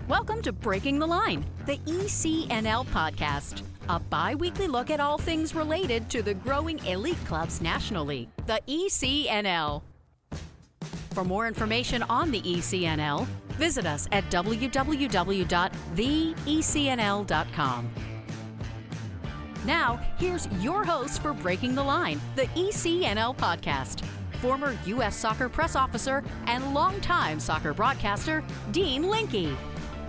Welcome to Breaking the Line, the ECNL Podcast, a bi-weekly look at all things related to the growing elite clubs nationally, the ECNL. For more information on the ECNL, visit us at www.theecnl.com. Now, here's your host for Breaking the Line, the ECNL Podcast, former U.S. Soccer press officer and longtime soccer broadcaster, Dean Linke.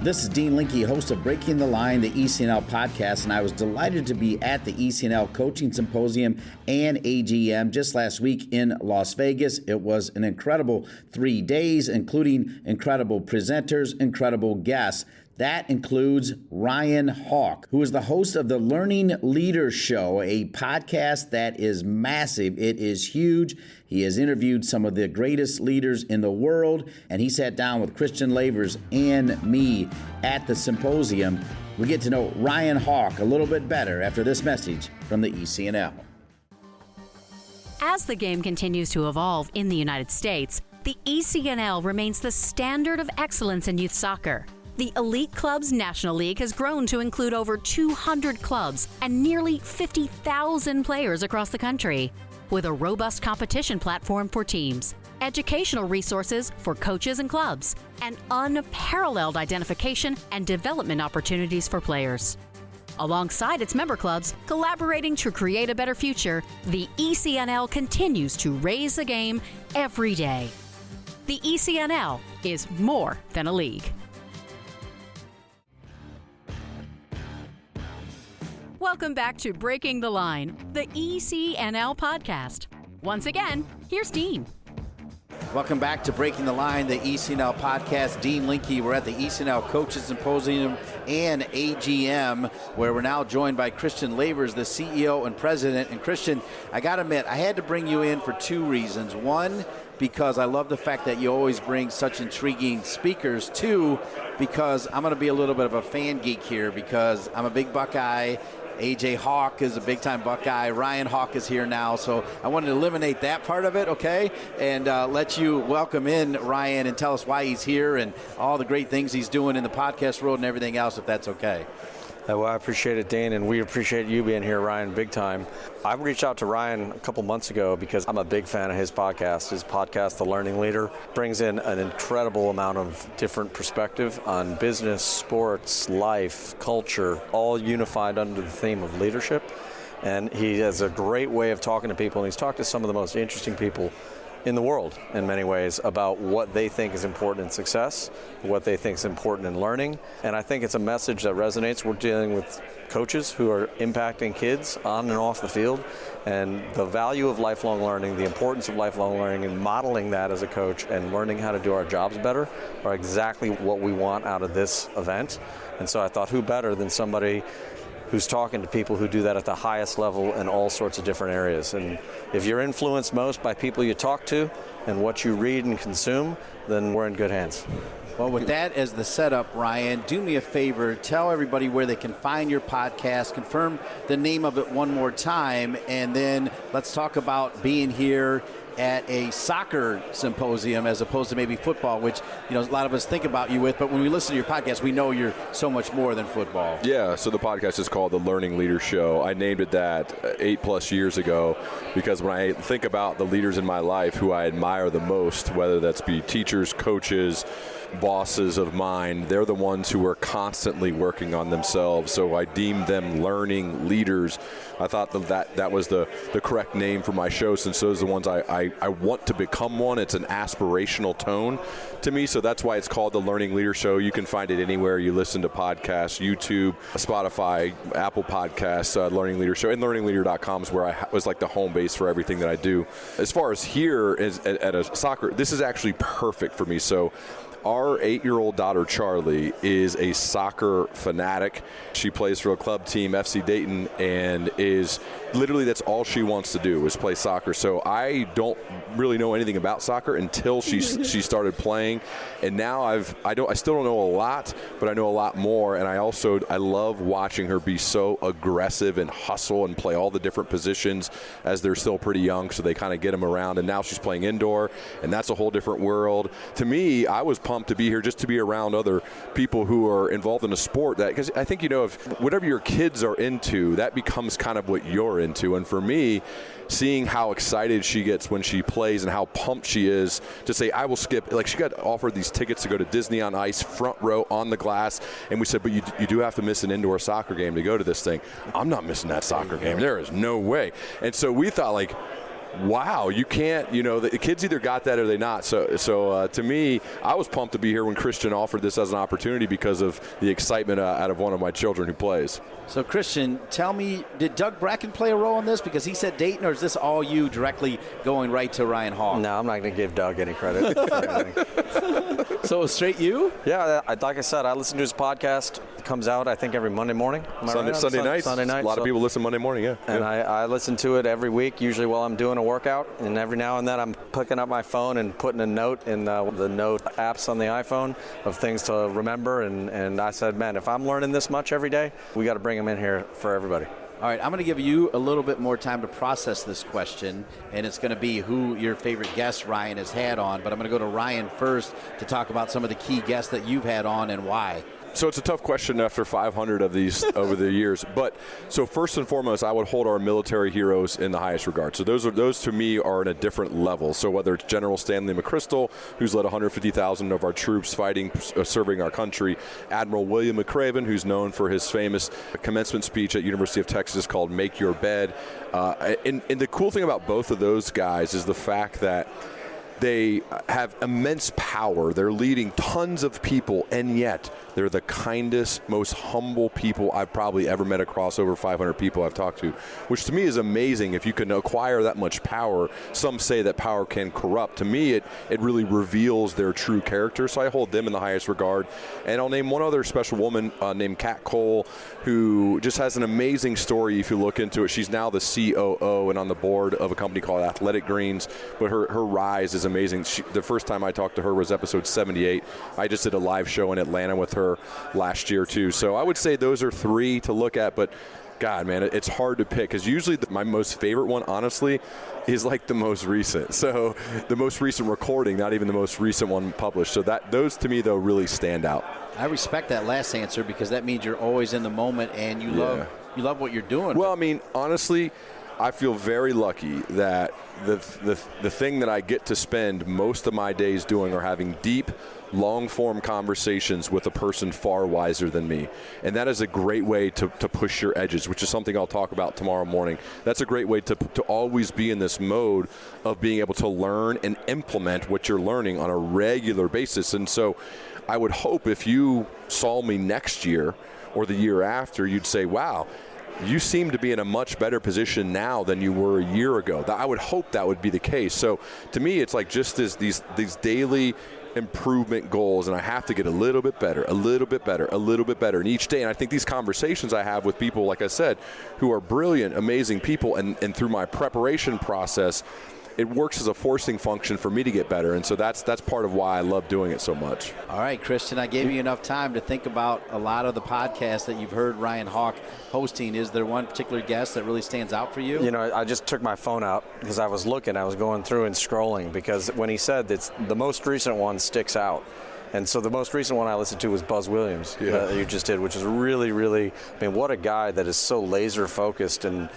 This is Dean Linke, host of Breaking the Line, the ECNL Podcast, and I was delighted to be at the ECNL Coaching Symposium and AGM just last week in Las Vegas. It was an incredible 3 days, including incredible presenters, incredible guests. That includes Ryan Hawk, who is the host of the Learning Leader Show, a podcast that is massive. It is huge. He has interviewed some of the greatest leaders in the world, and he sat down with Christian Lavers and me at the symposium. We get to know Ryan Hawk a little bit better after this message from the ECNL. As the game continues to evolve in the United States, the ECNL remains the standard of excellence in youth soccer. The Elite Clubs National League has grown to include over 200 clubs and nearly 50,000 players across the country, with a robust competition platform for teams, educational resources for coaches and clubs, and unparalleled identification and development opportunities for players. Alongside its member clubs, collaborating to create a better future, the ECNL continues to raise the game every day. The ECNL is more than a league. Welcome back to Breaking the Line, the ECNL Podcast. Once again, here's Dean. Welcome back to Breaking the Line, the ECNL Podcast. Dean Linke. We're at the ECNL Coaches Symposium and AGM, where we're now joined by Christian Lavers, the CEO and president. And Christian, I got to admit, I had to bring you in for two reasons. One, because I love the fact that you always bring such intriguing speakers. Two, because I'm going to be a little bit of a fan geek here because I'm a big Buckeye. AJ Hawk is a big-time Buckeye. Ryan Hawk is here now, so I wanted to eliminate that part of it, okay? And let you welcome in Ryan and tell us why he's here and all the great things he's doing in the podcast world and everything else, if that's okay. Well, I appreciate it, Dane, and we appreciate you being here, Ryan, big time. I reached out to Ryan a couple months ago because I'm a big fan of his podcast. His podcast, The Learning Leader, brings in an incredible amount of different perspective on business, sports, life, culture, all unified under the theme of leadership. And he has a great way of talking to people, and he's talked to some of the most interesting people in the world in many ways about what they think is important in success, what they think is important in learning. And I think it's a message that resonates. We're dealing with coaches who are impacting kids on and off the field, and the value of lifelong learning, the importance of lifelong learning, and modeling that as a coach and learning how to do our jobs better are exactly what we want out of this event. And so I thought, who better than somebody who's talking to people who do that at the highest level in all sorts of different areas. And if you're influenced most by people you talk to and what you read and consume, then we're in good hands. Well, with that as the setup, Ryan, do me a favor. Tell everybody where they can find your podcast. Confirm the name of it one more time. And then let's talk about being here at a soccer symposium as opposed to maybe football, which a lot of us think about you with. But when we listen to your podcast, we know you're so much more than football. Yeah, so the podcast is called The Learning Leader Show. I named it that 8+ years ago because when I think about the leaders in my life who I admire the most, whether that's be teachers, coaches, bosses of mine, they're the ones who are constantly working on themselves. So I deem them learning leaders. I thought that was the correct name for my show, since those are the ones I want to become one. It's an aspirational tone to me, so that's why it's called The Learning Leader Show. You can find it anywhere you listen to podcasts, YouTube, Spotify, Apple Podcasts, Learning Leader Show, and learningleader.com is where I was like the home base for everything that I do. As far as here at a soccer, this is actually perfect for me. So our 8-year-old daughter, Charlie, is a soccer fanatic. She plays for a club team, FC Dayton, and is literally that's all she wants to do is play soccer. So I don't really know anything about soccer until she started playing. And now I still don't know a lot, but I know a lot more. And I love watching her be so aggressive and hustle and play all the different positions as they're still pretty young. So they kind of get them around. And now she's playing indoor, and that's a whole different world. To me, I was pumped to be here, just to be around other people who are involved in a sport. That, because I think, if whatever your kids are into, that becomes kind of what you're into. And for me, seeing how excited she gets when she plays and how pumped she is to say, I will skip. Like, she got offered these tickets to go to Disney on Ice, front row on the glass. And we said, but you do have to miss an indoor soccer game to go to this thing. I'm not missing that soccer game. There is no way. And so we thought, like, wow, you can't, the kids either got that or they not. So to me, I was pumped to be here when Christian offered this as an opportunity because of the excitement out of one of my children who plays. So, Christian, tell me, did Doug Bracken play a role in this? Because he said Dayton, or is this all you directly going right to Ryan Hawk? No, I'm not going to give Doug any credit for anything. So, straight you? Yeah, like I said, I listen to his podcast. It comes out, I think, every Monday morning. Sunday nights. Sunday night. A lot of people listen Monday morning, yeah. And I listen to it every week, usually while I'm doing a workout. And every now and then I'm picking up my phone and putting a note in the note apps on the iPhone of things to remember. And I said, man, if I'm learning this much every day, we got to bring them in here for everybody. All right, I'm going to give you a little bit more time to process this question, and it's going to be who your favorite guest Ryan has had on. But I'm going to go to Ryan first to talk about some of the key guests that you've had on and why. So it's a tough question after 500 of these over the years. But so first and foremost, I would hold our military heroes in the highest regard. So those to me are in a different level. So whether it's General Stanley McChrystal, who's led 150,000 of our troops fighting, serving our country, Admiral William McRaven, who's known for his famous commencement speech at University of Texas called "Make Your Bed." And the cool thing about both of those guys is the fact that they have immense power. They're leading tons of people, and yet they're the kindest, most humble people I've probably ever met across over 500 people I've talked to, which to me is amazing. If you can acquire that much power, some say that power can corrupt. To me, it really reveals their true character, so I hold them in the highest regard. And I'll name one other special woman named Kat Cole, who just has an amazing story if you look into it. She's now the COO and on the board of a company called Athletic Greens, but her rise is amazing. The first time I talked to her was episode 78. I just did a live show in Atlanta with her last year too. So I would say those are three to look at, but God, man, it's hard to pick because usually my most favorite one, honestly, is like the most recent. So the most recent recording, not even the most recent one published. So those to me, though, really stand out. I respect that last answer because that means you're always in the moment and you love what you're doing. Well, I mean, honestly, I feel very lucky that the thing that I get to spend most of my days doing are having deep, long-form conversations with a person far wiser than me. And that is a great way to push your edges, which is something I'll talk about tomorrow morning. That's a great way to always be in this mode of being able to learn and implement what you're learning on a regular basis. And so I would hope if you saw me next year or the year after, you'd say, wow, you seem to be in a much better position now than you were a year ago. I would hope that would be the case. So to me, it's like just these daily improvement goals, and I have to get a little bit better, a little bit better, a little bit better. And each day, and I think these conversations I have with people, like I said, who are brilliant, amazing people, and through my preparation process, it works as a forcing function for me to get better. And so that's part of why I love doing it so much. All right, Christian, I gave you enough time to think about a lot of the podcasts that you've heard Ryan Hawk hosting. Is there one particular guest that really stands out for you? I just took my phone out because I was going through and scrolling, because when he said that the most recent one sticks out. And so the most recent one I listened to was Buzz Williams that you just did, which is really, really, what a guy that is so laser focused, and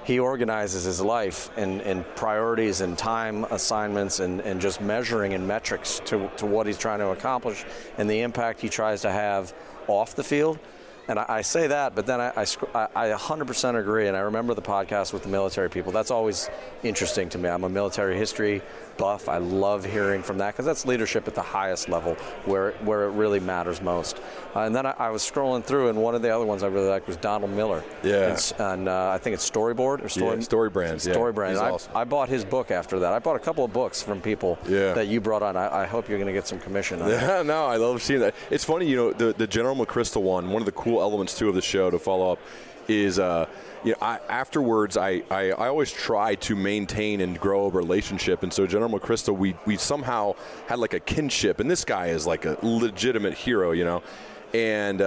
he organizes his life in priorities and time assignments and just measuring and metrics to what he's trying to accomplish and the impact he tries to have off the field. And I say that, but then I 100% agree, and I remember the podcast with the military people. That's always interesting to me. I'm a military history buff. I love hearing from that because that's leadership at the highest level where it really matters most. And then I was scrolling through, and one of the other ones I really liked was Donald Miller. Yeah. And I think it's Storyboard or Story Brands. Story Brands. Awesome. I bought his book after that. I bought a couple of books from people that you brought on. I hope you're going to get some commission on it. No, I love seeing that. It's funny, the General McChrystal one of the cool elements too of the show to follow up is afterwards I always try to maintain and grow a relationship, and so General McChrystal, we somehow had like a kinship, and this guy is like a legitimate hero, And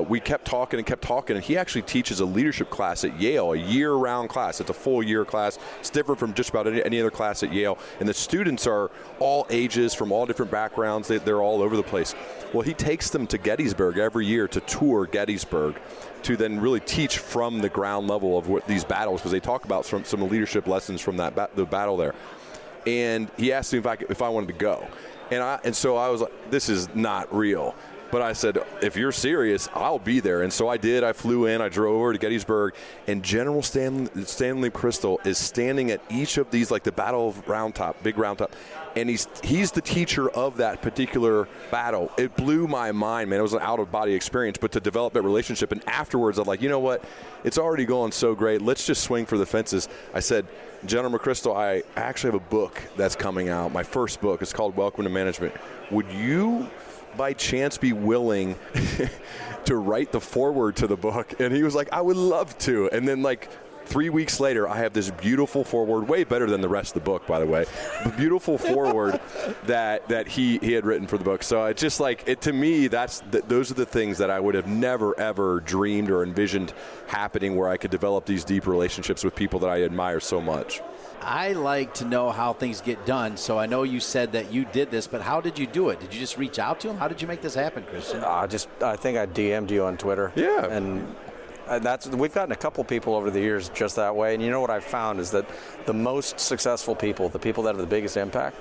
we kept talking, and he actually teaches a leadership class at Yale, a year-round class. It's a full-year class. It's different from just about any other class at Yale. And the students are all ages, from all different backgrounds. They're all over the place. Well, he takes them to Gettysburg every year to tour Gettysburg, to then really teach from the ground level of what these battles, because they talk about some of the leadership lessons from the battle there. And he asked me if I wanted to go. And so I was like, this is not real. But I said, if you're serious, I'll be there. And so I did. I flew in. I drove over to Gettysburg. And General Stanley Crystal is standing at each of these, like the Battle of Round Top, Big Round Top. And he's the teacher of that particular battle. It blew my mind, man. It was an out-of-body experience. But to develop that relationship, and afterwards, I'm like, you know what? It's already going so great. Let's just swing for the fences. I said, General McChrystal, I actually have a book that's coming out, my first book. It's called Welcome to Management. Would you by chance be willing to write the foreword to the book? And he was like, I would love to. And then like 3 weeks later, I have this beautiful foreword, way better than the rest of the book, by the way, the beautiful foreword that he had written for the book. So it's just like, to me, those are the things that I would have never, ever dreamed or envisioned happening, where I could develop these deep relationships with people that I admire so much. I like to know how things get done, so I know you said that you did this, but how did you do it? Did you just reach out to him? How did you make this happen, Christian? I think I DM'd you on Twitter. Yeah. And we've gotten a couple people over the years just that way. And you know what I've found is that the most successful people, the people that have the biggest impact,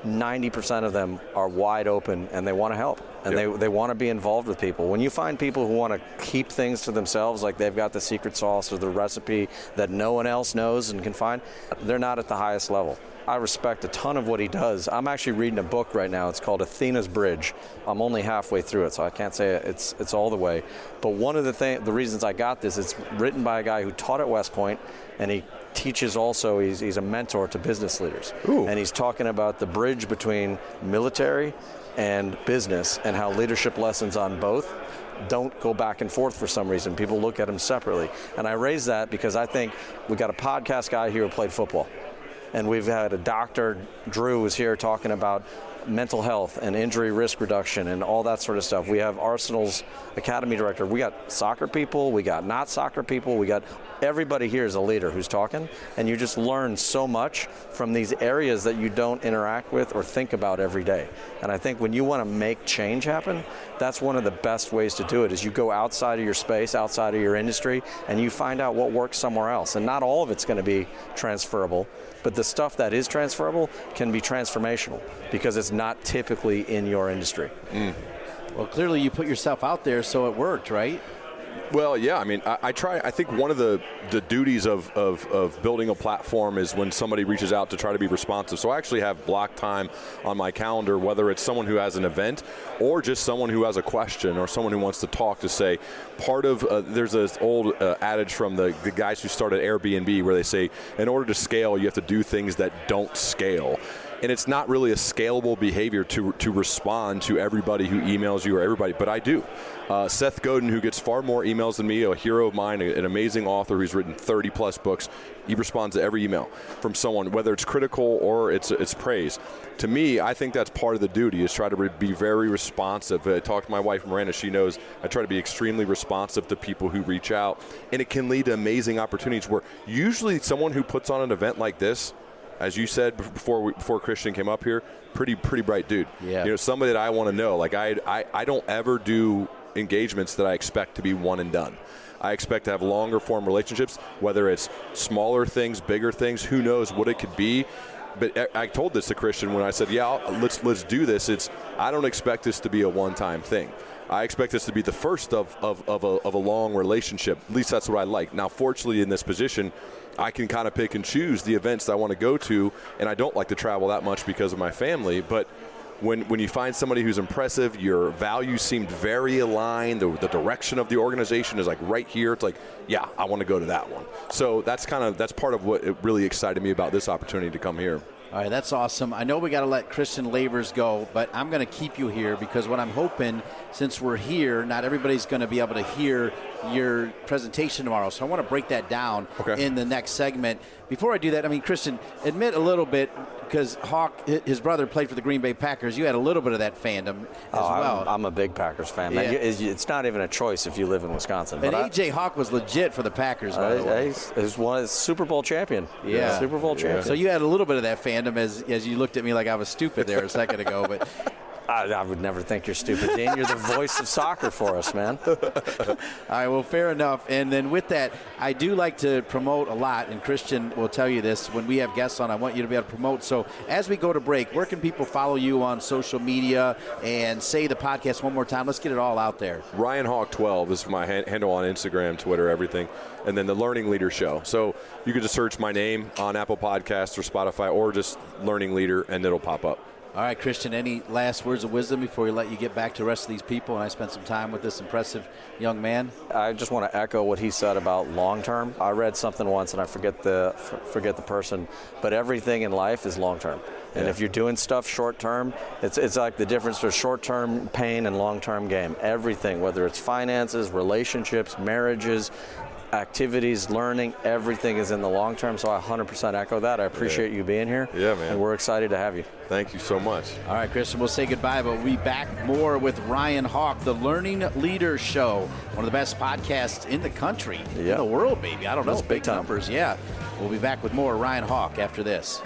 90% of them are wide open and they want to help. And they want to be involved with people. When you find people who want to keep things to themselves, like they've got the secret sauce or the recipe that no one else knows and can find, they're not at the highest level. I respect a ton of what he does. I'm actually reading a book right now. It's called Athena's Bridge. I'm only halfway through it, so I can't say it's all the way. But one of the reasons I got this, it's written by a guy who taught at West Point, and he teaches also, he's a mentor to business leaders. Ooh. And he's talking about the bridge between military and business and how leadership lessons on both don't go back and forth for some reason. People look at them separately. And I raise that because I think we got a podcast guy here who played football. And we've had a doctor, Drew, who's here talking about mental health and injury risk reduction and all that sort of stuff. We have Arsenal's academy director. We got soccer people. We got not soccer people. We got everybody here is a leader who's talking. And you just learn so much from these areas that you don't interact with or think about every day. And I think when you want to make change happen, that's one of the best ways to do it, is you go outside of your space, outside of your industry, and you find out what works somewhere else. And not all of it's going to be transferable, but the stuff that is transferable can be transformational because it's not typically in your industry. Well, clearly you put yourself out there, so it worked, right? Well, yeah. I mean, I try. I think one of the duties of building a platform is when somebody reaches out to try to be responsive. So I actually have block time on my calendar, whether it's someone who has an event or just someone who has a question or someone who wants to talk, to say part of there's this old adage from the guys who started Airbnb where they say, in order to scale, you have to do things that don't scale. And it's not really a scalable behavior to respond to everybody who emails you or everybody, but I do. Seth Godin, who gets far more emails than me, a hero of mine, an amazing author who's written 30-plus books, he responds to every email from someone, whether it's critical or it's praise. To me, I think that's part of the duty, is try to be very responsive. I talk to my wife, Miranda. She knows I try to be extremely responsive to people who reach out, and it can lead to amazing opportunities where usually someone who puts on an event like this, as you said before Christian came up here, pretty bright dude. Yeah. You know, somebody that I want to know. Like I don't ever do engagements that I expect to be one and done. I expect to have longer form relationships, whether it's smaller things, bigger things, who knows what it could be. But I told this to Christian when I said, let's do this. I don't expect this to be a one-time thing. I expect this to be the first of a long relationship. At least that's what I like. Now, fortunately, in this position, I can kind of pick and choose the events that I want to go to, and I don't like to travel that much because of my family. But when you find somebody who's impressive, your values seemed very aligned, the direction of the organization is like right here. It's like, yeah, I want to go to that one. So that's part of what it really excited me about this opportunity to come here. All right, that's awesome. I know we got to let Christian Lavers go, but I'm going to keep you here because what I'm hoping, since we're here, not everybody's going to be able to hear your presentation tomorrow. So I want to break that down in the next segment. Before I do that, I mean, Christian, admit a little bit, because Hawk, his brother, played for the Green Bay Packers. You had a little bit of that fandom as well. I'm a big Packers fan. Man. Yeah. It's not even a choice if you live in Wisconsin. And A.J. Hawk was legit for the Packers, by the way. He's one of the Super Bowl champion. Yeah. Super Bowl champion. So you had a little bit of that fandom as you looked at me like I was stupid there a second ago. But I would never think you're stupid, Dan. You're the voice of soccer for us, man. All right, well, fair enough. And then with that, I do like to promote a lot, and Christian will tell you this. When we have guests on, I want you to be able to promote. So as we go to break, where can people follow you on social media and say the podcast one more time? Let's get it all out there. Ryan Hawk 12 is my handle on Instagram, Twitter, everything. And then the Learning Leader Show. So you can just search my name on Apple Podcasts or Spotify or just Learning Leader, and it'll pop up. All right, Christian, any last words of wisdom before we let you get back to the rest of these people and I spent some time with this impressive young man? I just want to echo what he said about long term. I read something once, and I forget the person, but everything in life is long term. And if you're doing stuff short term, it's like the difference between short term pain and long term gain. Everything, whether it's finances, relationships, marriages, activities, learning, everything is in the long term. So I 100% echo that. I appreciate you being here. Yeah, man. And we're excited to have you. Thank you so much. All right, Christian, we'll say goodbye, but we'll be back more with Ryan Hawk, the Learning Leader Show, one of the best podcasts in the country, in the world, maybe. I don't know. That's big time. Numbers, yeah. We'll be back with more Ryan Hawk after this.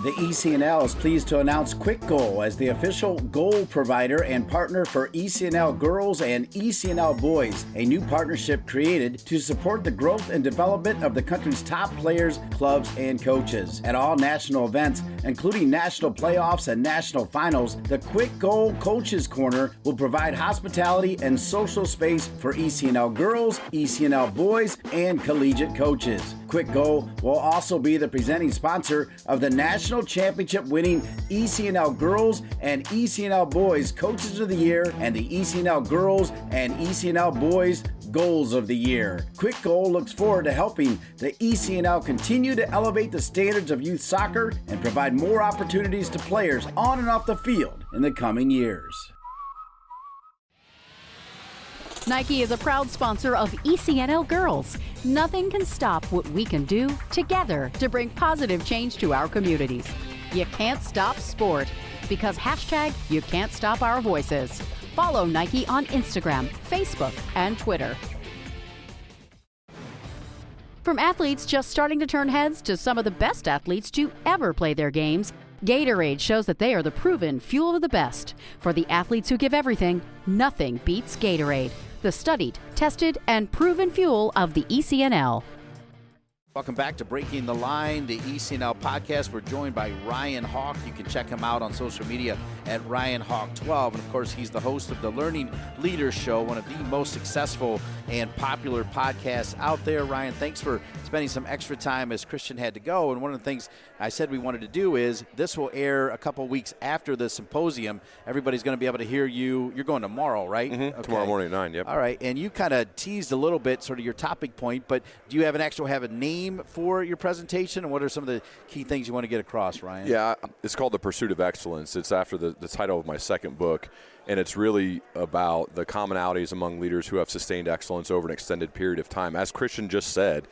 The ECNL is pleased to announce Quick Goal as the official goal provider and partner for ECNL Girls and ECNL Boys, a new partnership created to support the growth and development of the country's top players, clubs, and coaches. At all national events, including national playoffs and national finals, the Quick Goal Coaches Corner will provide hospitality and social space for ECNL Girls, ECNL Boys, and collegiate coaches. Quick Goal will also be the presenting sponsor of the National Championship winning ECNL Girls and ECNL Boys Coaches of the Year and the ECNL Girls and ECNL Boys Goals of the Year. Quick Goal looks forward to helping the ECNL continue to elevate the standards of youth soccer and provide more opportunities to players on and off the field in the coming years. Nike is a proud sponsor of ECNL Girls. Nothing can stop what we can do together to bring positive change to our communities. You can't stop sport because #you can't stop our voices. Follow Nike on Instagram, Facebook, and Twitter. From athletes just starting to turn heads to some of the best athletes to ever play their games, Gatorade shows that they are the proven fuel of the best. For the athletes who give everything, nothing beats Gatorade, the studied, tested, and proven fuel of the ECNL. Welcome back to Breaking the Line, the ECNL Podcast. We're joined by Ryan Hawk. You can check him out on social media at Ryan Hawk 12. And, of course, he's the host of the Learning Leader Show, one of the most successful and popular podcasts out there. Ryan, thanks for spending some extra time as Christian had to go. And one of the things I said we wanted to do is this will air a couple weeks after the symposium. Everybody's going to be able to hear you. You're going tomorrow, right? Mm-hmm. Okay. Tomorrow morning at 9, yep. All right. And you kind of teased a little bit sort of your topic point, but do you have a name for your presentation, and what are some of the key things you want to get across, Ryan? Yeah, it's called The Pursuit of Excellence. It's after the title of my second book, and it's really about the commonalities among leaders who have sustained excellence over an extended period of time. As Christian just said,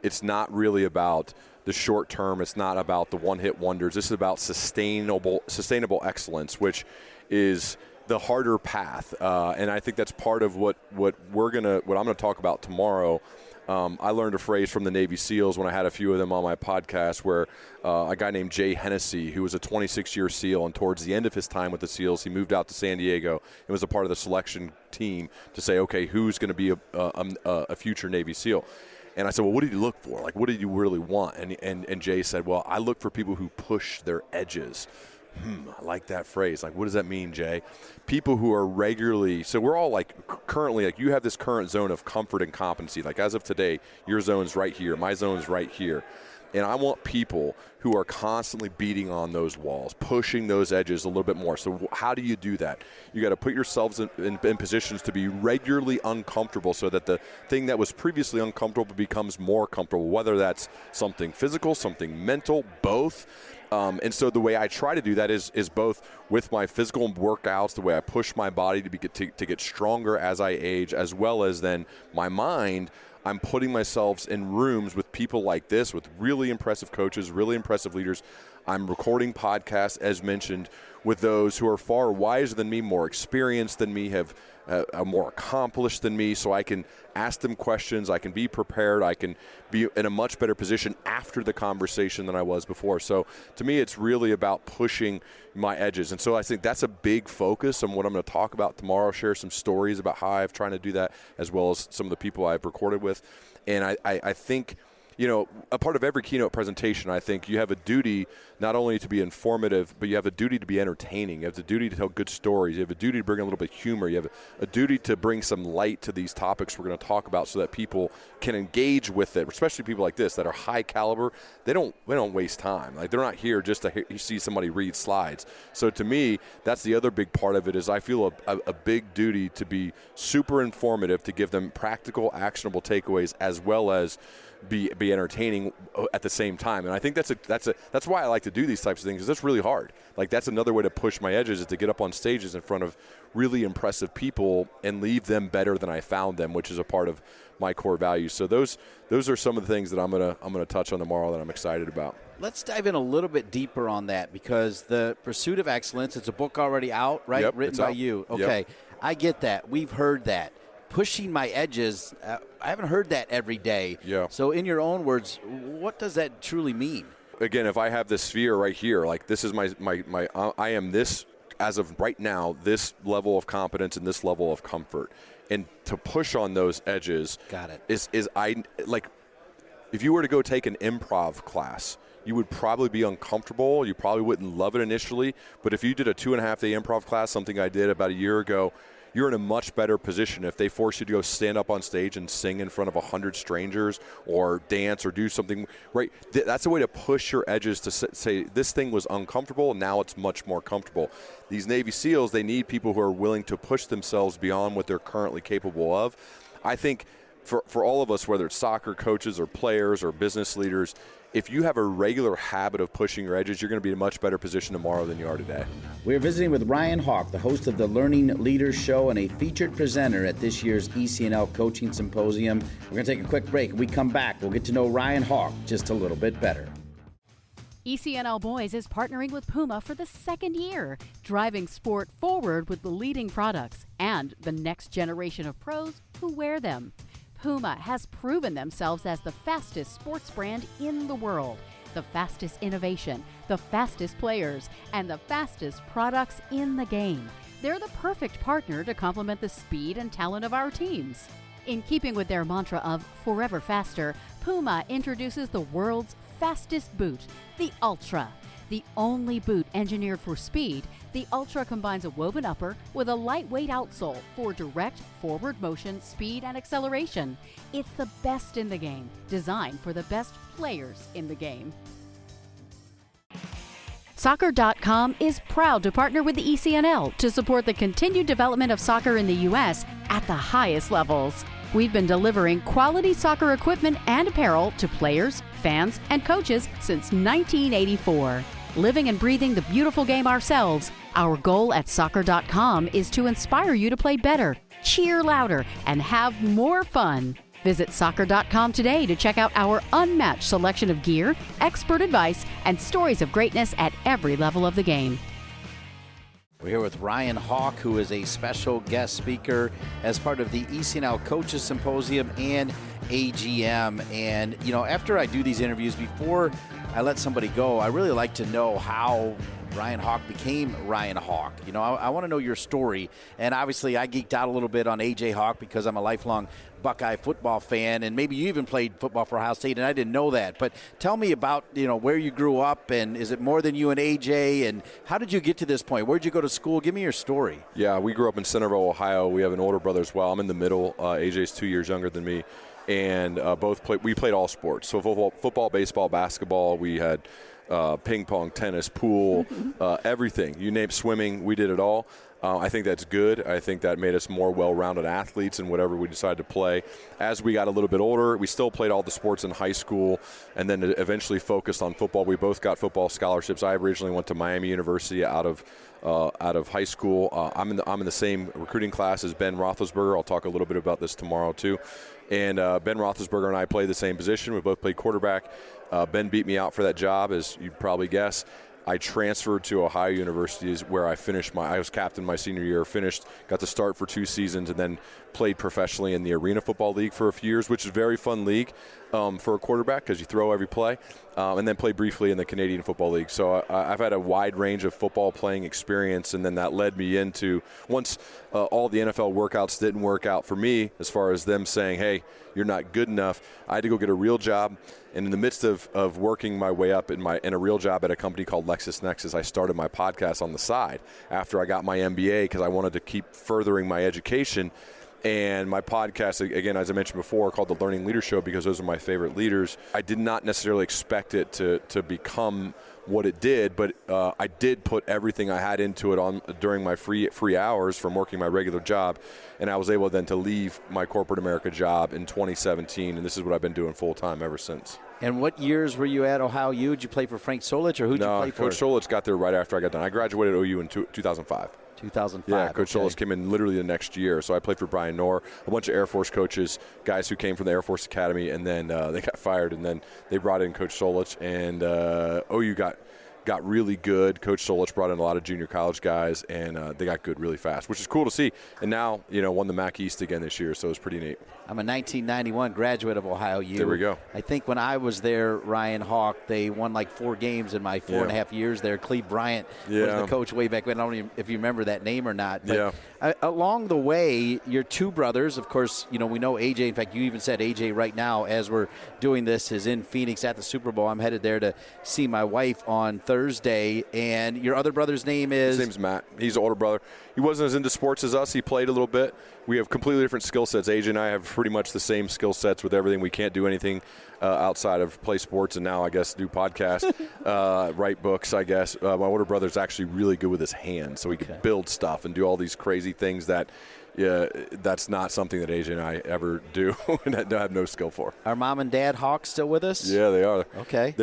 it's not really about the short term. It's not about the one-hit wonders. This is about sustainable excellence, which is the harder path, and I think that's part of what I'm going to talk about tomorrow. I learned a phrase from the Navy SEALs when I had a few of them on my podcast where a guy named Jay Hennessy, who was a 26-year SEAL, and towards the end of his time with the SEALs, he moved out to San Diego and was a part of the selection team to say, okay, who's going to be a future Navy SEAL? And I said, well, what did you look for? Like, what did you really want? And Jay said, well, I look for people who push their edges. I like that phrase. Like, what does that mean, Jay? People who are regularly, so we're all like currently, like you have this current zone of comfort and competency. Like as of today, your zone's right here, my zone's right here. And I want people who are constantly beating on those walls, pushing those edges a little bit more. So how do you do that? You got to put yourselves in positions to be regularly uncomfortable so that the thing that was previously uncomfortable becomes more comfortable, whether that's something physical, something mental, both. And so the way I try to do that is both with my physical workouts, the way I push my body to get stronger as I age, as well as then my mind. I'm putting myself in rooms with people like this, with really impressive coaches, really impressive leaders. I'm recording podcasts, as mentioned, with those who are far wiser than me, more experienced than me, are more accomplished than me, so I can ask them questions, I can be prepared, I can be in a much better position after the conversation than I was before. So to me, it's really about pushing my edges. And so I think that's a big focus on what I'm going to talk about tomorrow, share some stories about how I've tried to do that, as well as some of the people I've recorded with. And I think, you know, a part of every keynote presentation, I think you have a duty not only to be informative, but you have a duty to be entertaining. You have the duty to tell good stories. You have a duty to bring a little bit of humor. You have a duty to bring some light to these topics we're going to talk about so that people can engage with it, especially people like this that are high caliber. They don't waste time. Like, they're not here just to see somebody read slides. So to me, that's the other big part of it is I feel a big duty to be super informative, to give them practical, actionable takeaways, as well as be entertaining at the same time. And I think that's why I like to do these types of things, because that's really hard. Like, that's another way to push my edges, is to get up on stages in front of really impressive people and leave them better than I found them, which is a part of my core values. So those are some of the things that I'm gonna touch on tomorrow that I'm excited about. Let's dive in a little bit deeper on that, because the Pursuit of Excellence, it's a book already out, right? Yep, Written by you. Okay, Yep. I get that. We've heard that. Pushing my edges, I haven't heard that every day. Yeah. So in your own words, what does that truly mean? Again, if I have this sphere right here, like, this is my I am this, as of right now, this level of competence and this level of comfort. And to push on those edges, Got it. is I like, if you were to go take an improv class, you would probably be uncomfortable. You probably wouldn't love it initially. But if you did a 2.5-day improv class, something I did about a year ago, you're in a much better position. If they force you to go stand up on stage and sing in front of 100 strangers, or dance, or do something, right? That's a way to push your edges, to say this thing was uncomfortable, now it's much more comfortable. These Navy SEALs, they need people who are willing to push themselves beyond what they're currently capable of. I think for all of us, whether it's soccer coaches or players or business leaders, if you have a regular habit of pushing your edges, you're going to be in a much better position tomorrow than you are today. We're visiting with Ryan Hawk, the host of the Learning Leaders Show and a featured presenter at this year's ECNL Coaching Symposium. We're going to take a quick break. When we come back, we'll get to know Ryan Hawk just a little bit better. ECNL Boys is partnering with Puma for the second year, driving sport forward with the leading products and the next generation of pros who wear them. Puma has proven themselves as the fastest sports brand in the world, the fastest innovation, the fastest players, and the fastest products in the game. They're the perfect partner to complement the speed and talent of our teams. In keeping with their mantra of forever faster, Puma introduces the world's fastest boot, the Ultra. The only boot engineered for speed, the Ultra combines a woven upper with a lightweight outsole for direct forward motion, speed, and acceleration. It's the best in the game, designed for the best players in the game. Soccer.com is proud to partner with the ECNL to support the continued development of soccer in the U.S. at the highest levels. We've been delivering quality soccer equipment and apparel to players, fans, and coaches since 1984. Living and breathing the beautiful game ourselves, our goal at Soccer.com is to inspire you to play better, cheer louder, and have more fun. Visit Soccer.com today to check out our unmatched selection of gear, expert advice, and stories of greatness at every level of the game. We're here with Ryan Hawk, who is a special guest speaker as part of the ECNL Coaches Symposium and AGM. And, you know, after I do these interviews, before I let somebody go, I really like to know how Ryan Hawk became Ryan Hawk. You know, I want to know your story. And obviously I geeked out a little bit on A.J. Hawk because I'm a lifelong Buckeye football fan, and maybe you even played football for Ohio State, and I didn't know that. But tell me about, you know, where you grew up, and is it more than you and A.J., and how did you get to this point? Where did you go to school? Give me your story. Yeah, we grew up in Centerville, Ohio. We have an older brother as well. I'm in the middle. A.J.'s 2 years younger than me, and we played all sports. So football, baseball, basketball. We had ping pong, tennis, pool, everything. You name swimming, we did it all. I think that's good. I think that made us more well-rounded athletes in whatever we decided to play. As we got a little bit older, we still played all the sports in high school and then eventually focused on football. We both got football scholarships. I originally went to Miami University out of high school. I'm in the same recruiting class as Ben Roethlisberger. I'll talk a little bit about this tomorrow too. And Ben Roethlisberger and I played the same position. We both played quarterback. Ben beat me out for that job, as you'd probably guess. I transferred to Ohio University, where I was captain my senior year, got to start for 2 seasons, and then played professionally in the Arena Football League for a few years, which is a very fun league for a quarterback because you throw every play, and then played briefly in the Canadian Football League. So I've had a wide range of football playing experience, and then that led me into, once all the NFL workouts didn't work out for me, as far as them saying, hey, you're not good enough, I had to go get a real job. And in the midst of working my way up in a real job at a company called LexisNexis, I started my podcast on the side after I got my MBA, because I wanted to keep furthering my education. And my podcast, again, as I mentioned before, called The Learning Leader Show, because those are my favorite leaders. I did not necessarily expect it to become what it did, but I did put everything I had into it during my free hours from working my regular job, and I was able then to leave my corporate America job in 2017, and this is what I've been doing full time ever since. And what years were you at Ohio U? Did you play for Frank Solich, or who did you play for? Coach Solich got there right after I got done. I graduated OU in 2005. 2005. Yeah, Coach Solich came in literally the next year. So I played for Brian Knorr, a bunch of Air Force coaches, guys who came from the Air Force Academy, and then they got fired, and then they brought in Coach Solich, and OU got really good. Coach Solich brought in a lot of junior college guys, and they got good really fast, which is cool to see. And now, won the MAC East again this year, so it was pretty neat. I'm a 1991 graduate of Ohio U. There we go. I think when I was there, Ryan Hawk, they won like 4 games in my 4.5 years there. Cleve Bryant was the coach way back when. I don't even if you remember that name or not. But along the way, your 2 brothers, of course, we know AJ. In fact, you even said AJ right now as we're doing this is in Phoenix at the Super Bowl. I'm headed there to see my wife on Thursday. And your other brother's name is? His name's Matt. He's an older brother. He wasn't as into sports as us. He played a little bit. We have completely different skill sets. AJ and I have pretty much the same skill sets with everything. We can't do anything outside of play sports, and now I guess do podcasts, write books, I guess. My older brother's actually really good with his hands, so he could build stuff and do all these crazy things that that's not something that AJ and I ever do and have no skill for. Are Mom and Dad Hawk still with us? Yeah, they are. Okay.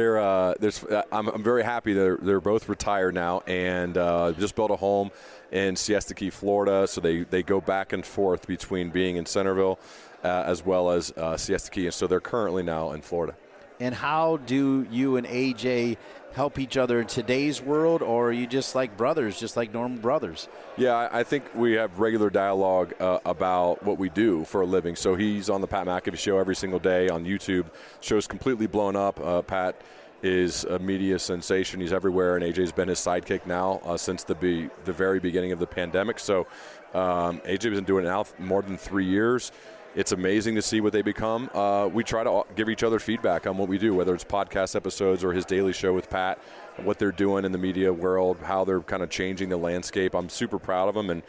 I'm very happy they're both retired now, and just built a home in Siesta Key, Florida. So they go back and forth between being in Centerville as well as Siesta Key, and so they're currently now in Florida. And how do you and AJ help each other in today's world, or are you just like brothers, just like normal brothers? Yeah, I think we have regular dialogue about what we do for a living. So he's on the Pat McAfee Show every single day on YouTube. Show's completely blown up. Pat is a media sensation. He's everywhere, and AJ's been his sidekick now since the very beginning of the pandemic. So AJ's been doing it now more than 3 years. It's amazing to see what they become. We try to give each other feedback on what we do, whether it's podcast episodes or his daily show with Pat, what they're doing in the media world, how they're kind of changing the landscape. I'm super proud of them and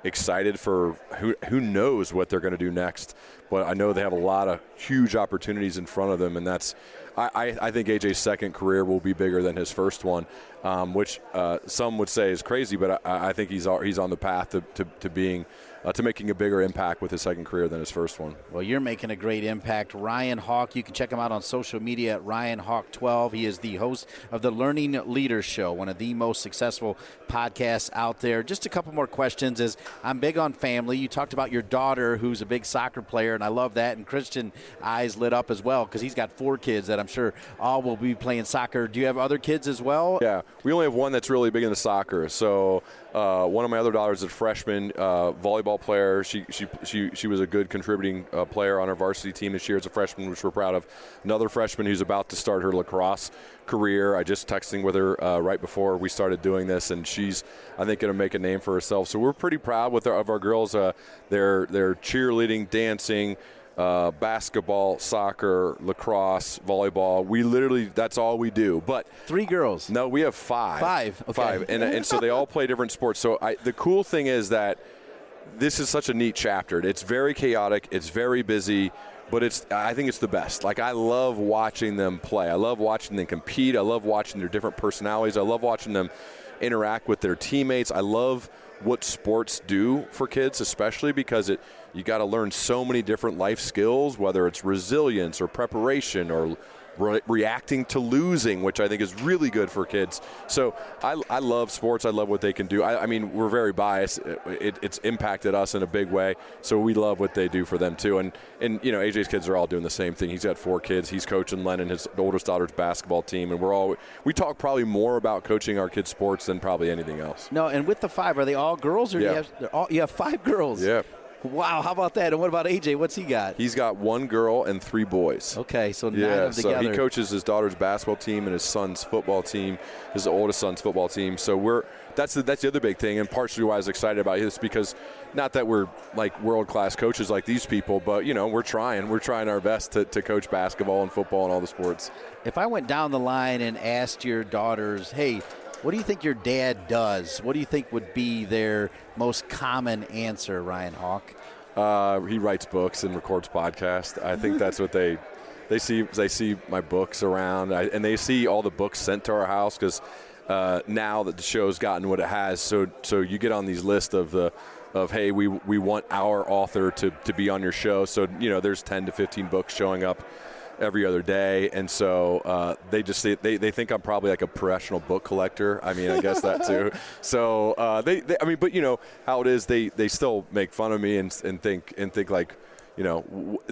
excited for who knows what they're going to do next. But I know they have a lot of huge opportunities in front of them, and I think AJ's second career will be bigger than his first one, which some would say is crazy, but I think he's on the path to being to making a bigger impact with his second career than his first one. Well, you're making a great impact. Ryan Hawk, you can check him out on social media at RyanHawk12. He is the host of the Learning Leader Show, one of the most successful podcasts out there. Just a couple more questions is I'm big on family. You talked about your daughter who's a big soccer player, and I love that. And Christian eyes lit up as well because he's got 4 kids that I'm sure all will be playing soccer. Do you have other kids as well? Yeah, we only have one that's really big into soccer. So one of my other daughters is a freshman volleyball player. She was a good contributing player on our varsity team this year as a freshman, which we're proud of. Another freshman who's about to start her lacrosse career. I just texting with her right before we started doing this, and she's, I think, going to make a name for herself. So we're pretty proud of our girls. They're cheerleading, dancing, basketball, soccer, lacrosse, volleyball. We literally, that's all we do. But 3 girls? No, we have 5. 5, okay. 5, and so they all play different sports. So the cool thing is that this is such a neat chapter. It's very chaotic. It's very busy. But I think it's the best. Like, I love watching them play. I love watching them compete. I love watching their different personalities. I love watching them interact with their teammates. I love what sports do for kids, especially because you got to learn so many different life skills, whether it's resilience or preparation or reacting to losing, which I think is really good for kids. So I love sports. I love what they can do. I mean, we're very biased. It's impacted us in a big way, so we love what they do for them too. And AJ's kids are all doing the same thing. He's got 4 kids. He's coaching Lennon, his oldest daughter's basketball team, and we talk probably more about coaching our kids' sports than probably anything else. No, and with the 5, are they all girls, or Yeah. you have 5 girls? Yeah. Wow, how about that? And what about AJ? What's he got? He's got 1 girl and 3 boys. Okay, so 9 of them together. So he coaches his daughter's basketball team and his son's football team, his oldest son's football team. So that's the other big thing, and partially why I was excited about this, because not that we're like world-class coaches like these people, but we're trying our best to coach basketball and football and all the sports. If I went down the line and asked your daughters, hey, what do you think your dad does? What do you think would be their most common answer, Ryan Hawk? He writes books and records podcasts. I think that's what they see. They see my books around, and they see all the books sent to our house, because now that the show's gotten what it has, so you get on these lists of hey, we want our author to be on your show. So there's 10 to 15 books showing up every other day, and so they think I'm probably like a professional book collector. I mean, I guess that too. So but how it is, they still make fun of me and think like,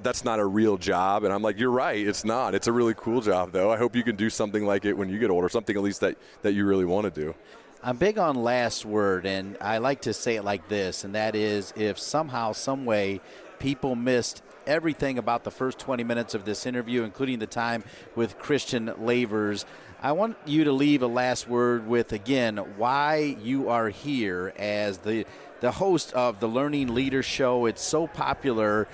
that's not a real job. And I'm like, you're right, it's not. It's a really cool job, though. I hope you can do something like it when you get older, something at least that you really want to do. I'm big on last word, and I like to say it like this, and that is, if somehow, some way, people missed everything about the first 20 minutes of this interview, including the time with Christian Lavers, I want you to leave a last word with, again, why you are here as the host of the Learning Leader Show. It's so popular.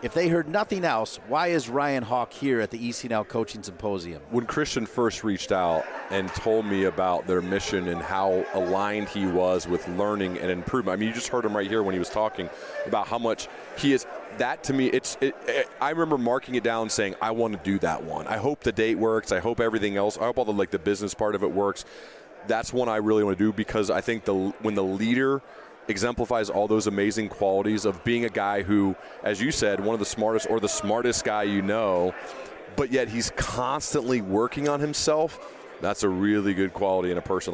If they heard nothing else, why is Ryan Hawk here at the ECNL Coaching Symposium? When Christian first reached out and told me about their mission and how aligned he was with learning and improvement, I mean, you just heard him right here when he was talking about how much he is. That to me, I remember marking it down saying, I want to do that one. I hope the date works. I hope everything else, I hope all the business part of it works. That's one I really want to do, because I think when the leader exemplifies all those amazing qualities of being a guy who, as you said, one of the smartest or the smartest guy but yet he's constantly working on himself, that's a really good quality in a person.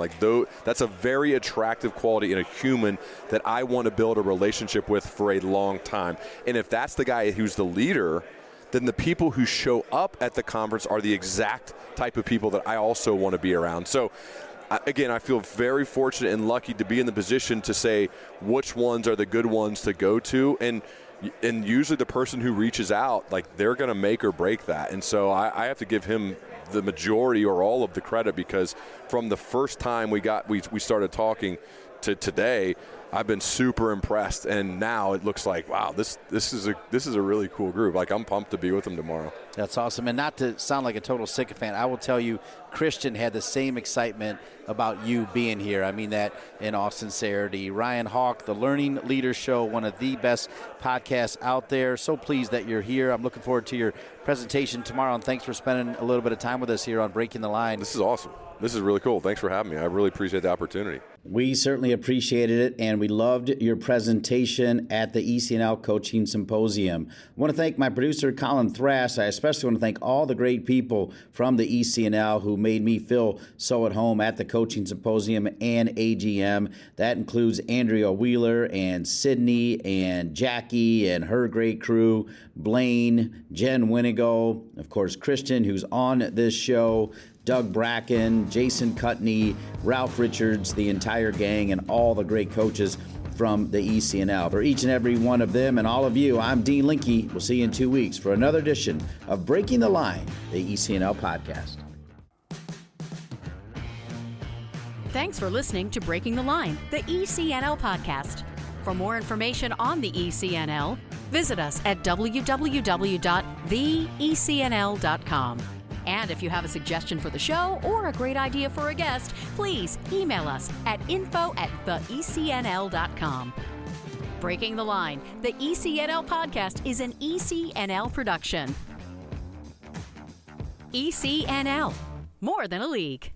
That's a very attractive quality in a human that I want to build a relationship with for a long time. And if that's the guy who's the leader, then the people who show up at the conference are the exact type of people that I also want to be around. So again, I feel very fortunate and lucky to be in the position to say which ones are the good ones to go to. And usually the person who reaches out, they're going to make or break that. And so I have to give him the majority or all of the credit, because from the first time we started talking to today, I've been super impressed, and now it looks like, wow, this is a really cool group. I'm pumped to be with them tomorrow. That's awesome. And not to sound like a total sycophant, I will tell you, Christian had the same excitement about you being here. I mean that in all sincerity. Ryan Hawk, the Learning Leader Show, one of the best podcasts out there. So pleased that you're here. I'm looking forward to your presentation tomorrow, and thanks for spending a little bit of time with us here on Breaking the Line. This is awesome. This is really cool. Thanks for having me. I really appreciate the opportunity. We certainly appreciated it, and we loved your presentation at the ECNL Coaching Symposium. I want to thank my producer, Colin Thrass. I especially want to thank all the great people from the ECNL who made me feel so at home at the Coaching Symposium and AGM. That includes Andrea Wheeler and Sydney and Jackie and her great crew, Blaine, Jen Winigo, of course, Christian, who's on this show, Doug Bracken, Jason Cutney, Ralph Richards, the entire gang, and all the great coaches from the ECNL. For each and every one of them and all of you, I'm Dean Linke. We'll see you in 2 weeks for another edition of Breaking the Line, the ECNL Podcast. Thanks for listening to Breaking the Line, the ECNL Podcast. For more information on the ECNL, visit us at www.theecnl.com. And if you have a suggestion for the show or a great idea for a guest, please email us at info@theecnl.com. Breaking the Line, the ECNL Podcast is an ECNL production. ECNL, more than a league.